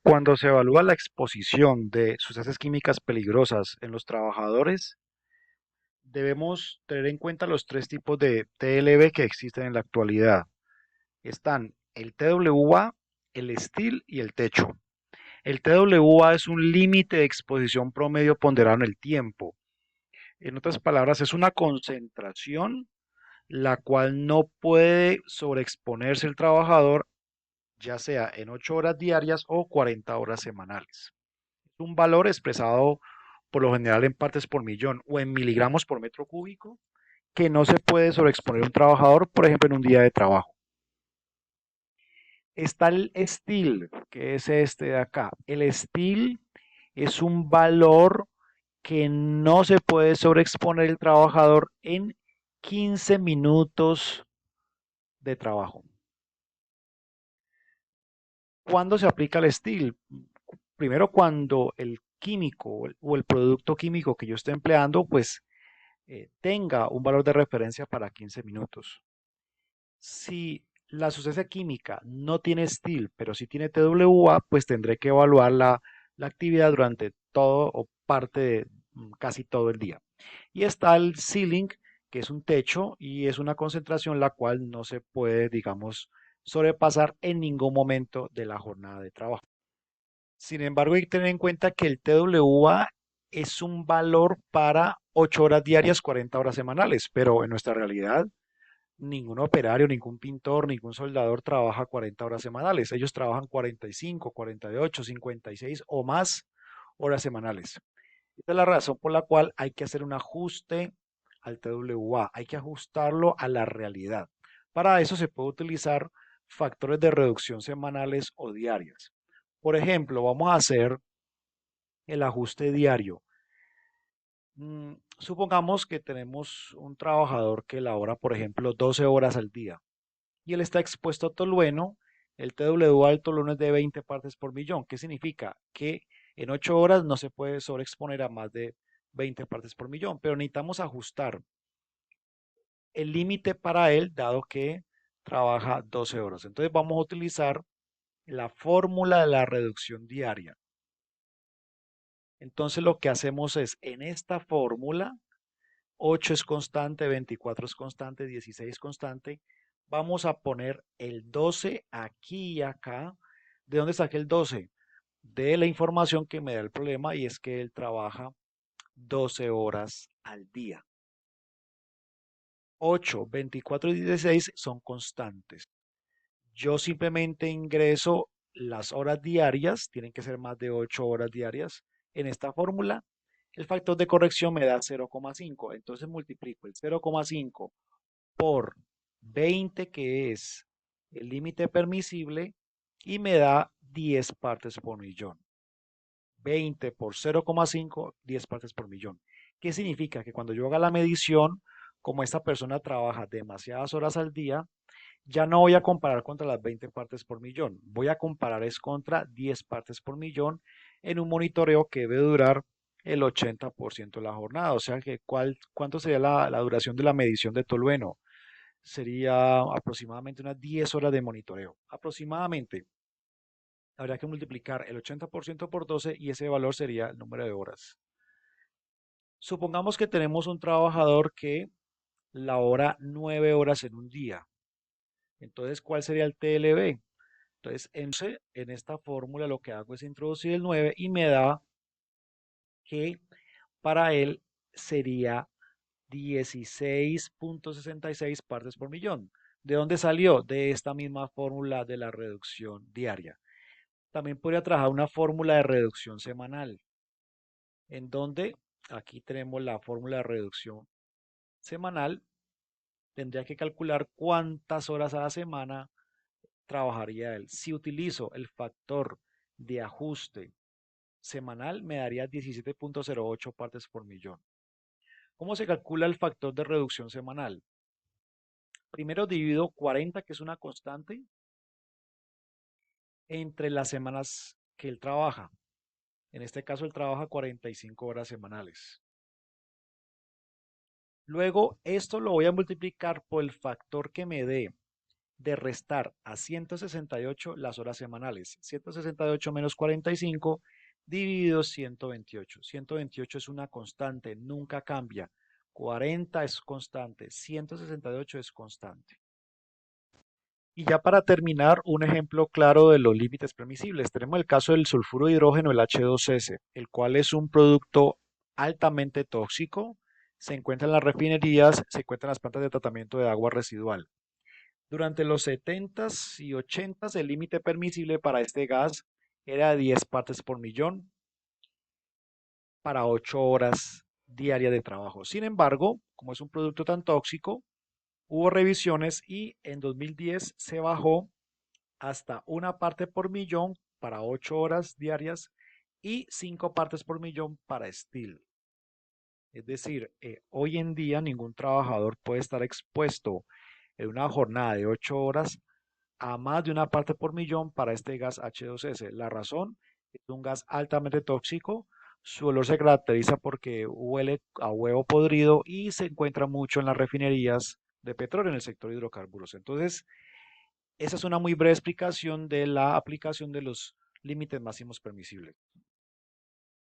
Cuando se evalúa la exposición de sustancias químicas peligrosas en los trabajadores, debemos tener en cuenta los tres tipos de TLB que existen en la actualidad. Están el TWA, el STIL y el techo. El TWA es un límite de exposición promedio ponderado en el tiempo. En otras palabras, es una concentración la cual no puede sobreexponerse el trabajador, ya sea en 8 horas diarias o 40 horas semanales. Es un valor expresado por lo general en partes por millón o en miligramos por metro cúbico que no se puede sobreexponer un trabajador, por ejemplo, en un día de trabajo. Está el steel, que es este de acá. El steel es un valor que no se puede sobreexponer el trabajador en 15 minutos de trabajo. ¿Cuándo se aplica el steel? Primero, cuando el químico o el producto químico que yo esté empleando, pues tenga un valor de referencia para 15 minutos. Si la sustancia química no tiene STIL, pero sí tiene TWA, pues tendré que evaluar la actividad durante todo o parte de casi todo el día. Y está el ceiling, que es un techo y es una concentración la cual no se puede, digamos, sobrepasar en ningún momento de la jornada de trabajo. Sin embargo, hay que tener en cuenta que el TWA es un valor para 8 horas diarias, 40 horas semanales, pero en nuestra realidad ningún operario, ningún pintor, ningún soldador trabaja 40 horas semanales. Ellos trabajan 45, 48, 56 o más horas semanales. Esta es la razón por la cual hay que hacer un ajuste al TWA, hay que ajustarlo a la realidad. Para eso se puede utilizar factores de reducción semanales o diarias. Por ejemplo, vamos a hacer el ajuste diario. Supongamos que tenemos un trabajador que labora, por ejemplo, 12 horas al día y él está expuesto a tolueno. El TWA del tolueno es de 20 partes por millón. ¿Qué significa? Que en 8 horas no se puede sobreexponer a más de 20 partes por millón, pero necesitamos ajustar el límite para él, dado que trabaja 12 horas. Entonces vamos a utilizar la fórmula de la reducción diaria. Entonces lo que hacemos es, en esta fórmula, 8 es constante, 24 es constante, 16 constante, vamos a poner el 12 aquí y acá. ¿De dónde saqué el 12? De la información que me da el problema y es que él trabaja 12 horas al día. 8, 24 y 16 son constantes. Yo simplemente ingreso las horas diarias, tienen que ser más de 8 horas diarias. En esta fórmula, el factor de corrección me da 0,5. Entonces multiplico el 0,5 por 20, que es el límite permisible, y me da 10 partes por millón. 20 por 0,5, 10 partes por millón. ¿Qué significa? Que cuando yo haga la medición, como esta persona trabaja demasiadas horas al día, ya no voy a comparar contra las 20 partes por millón, voy a comparar es contra 10 partes por millón en un monitoreo que debe durar el 80% de la jornada. O sea que ¿cuánto sería la duración de la medición de tolueno? Sería aproximadamente unas 10 horas de monitoreo. Aproximadamente habría que multiplicar el 80% por 12 y ese valor sería el número de horas. Supongamos que tenemos un trabajador que labora 9 horas en un día. Entonces, ¿cuál sería el TLB? Entonces, en esta fórmula lo que hago es introducir el 9 y me da que para él sería 16,66 partes por millón. ¿De dónde salió? De esta misma fórmula de la reducción diaria. También podría trabajar una fórmula de reducción semanal, en donde aquí tenemos la fórmula de reducción semanal. Tendría que calcular cuántas horas a la semana trabajaría él. Si utilizo el factor de ajuste semanal, me daría 17,08 partes por millón. ¿Cómo se calcula el factor de reducción semanal? Primero divido 40, que es una constante, entre las semanas que él trabaja. En este caso, él trabaja 45 horas semanales. Luego, esto lo voy a multiplicar por el factor que me dé de restar a 168 las horas semanales. 168 menos 45 dividido 128. 128 es una constante, nunca cambia. 40 es constante, 168 es constante. Y ya para terminar, un ejemplo claro de los límites permisibles. Tenemos el caso del sulfuro de hidrógeno, el H2S, el cual es un producto altamente tóxico. Se encuentra en las refinerías, se encuentra en las plantas de tratamiento de agua residual. Durante los 70s y 80s, el límite permisible para este gas era de 10 partes por millón para 8 horas diarias de trabajo. Sin embargo, como es un producto tan tóxico, hubo revisiones y en 2010 se bajó hasta una parte por millón para 8 horas diarias y 5 partes por millón para steel. Es decir, hoy en día ningún trabajador puede estar expuesto en una jornada de 8 horas a más de una parte por millón para este gas H2S. La razón es un gas altamente tóxico. Su olor se caracteriza porque huele a huevo podrido y se encuentra mucho en las refinerías de petróleo en el sector de hidrocarburos. Entonces, esa es una muy breve explicación de la aplicación de los límites máximos permisibles.